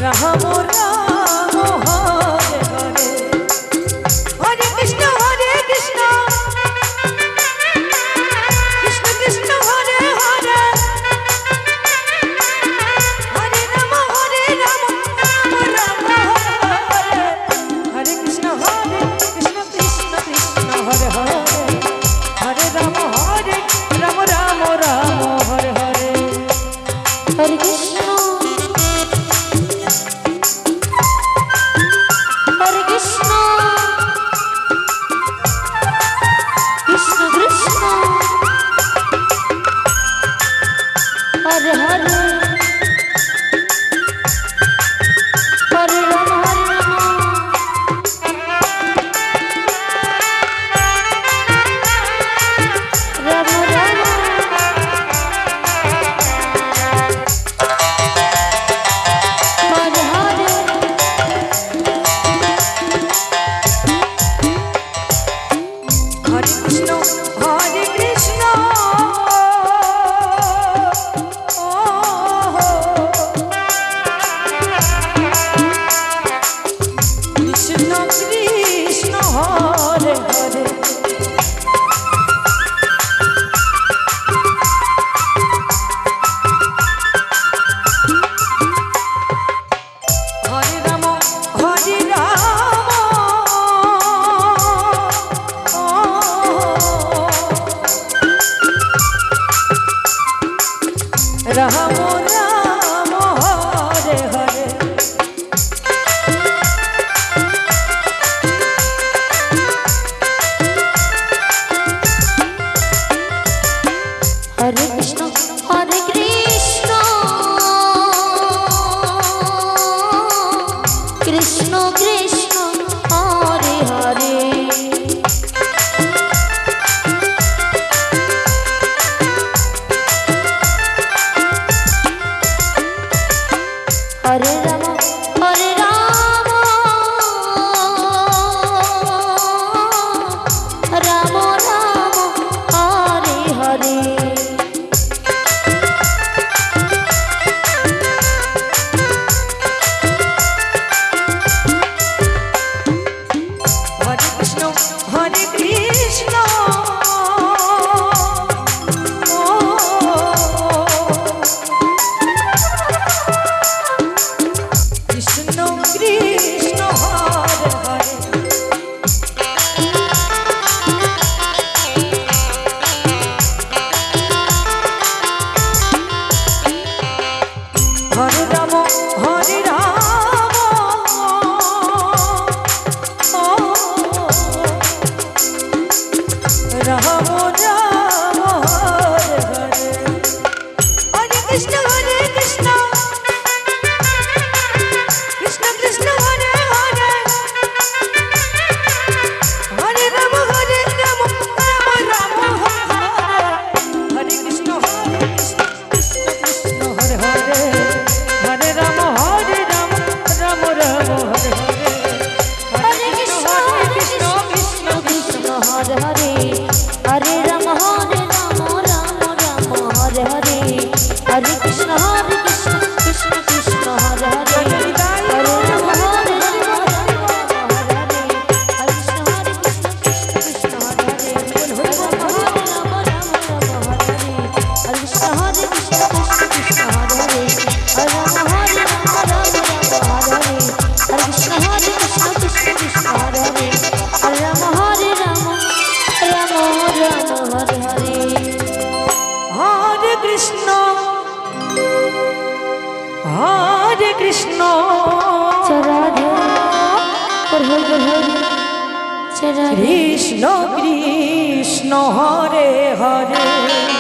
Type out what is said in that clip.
Ram Ram Hare Hare Hare Krishna Krishna Krishna Hare Hare Hare Ram Ram Ram Hare Hare Krishna Krishna Krishna Hare Hare Hare Ram Ram Ram Hare Hare Hare Krishna Hare Krishna Krishna Krishna Hare Hare Hare Ram Ram Ram Hare Hare Hare Krishna Krishna Krishna Hare Hare Hare Ram Ram Ram Hare Hare Hare Krishna Hare Krishna Krishna Krishna Hare Hare Hare Ram Ram Ram Hare Hare Hare Krishna Krishna Krishna Hare Hare Hare Ram Ram Ram Hare Hare Hare Krishna Krishna Krishna Krishna Hare Hare Hare Ram Ram Ram Hare Hare Krishna Krishna Krishna Hare Hare Hare Ram Ram Ram Hare Hare Hare Krishna Krishna Krishna Hare Hare Hare Ram Ram Ram Hare Hare Hare Krishna Krishna Krishna Hare Hare Hare Ram Ram Hare Hare Hare Krishna Krishna Hare Hare Hare Ram Ram Hare Hare Krishna Krishna Krishna Hare Hare Hare Ram Hare Hare Krishna Krishna Krishna Hare Hare Hare Ram Ram Hare Hare Hare Krishna Radhe Hare Hare Radhe Krishna Krishna Hare Hare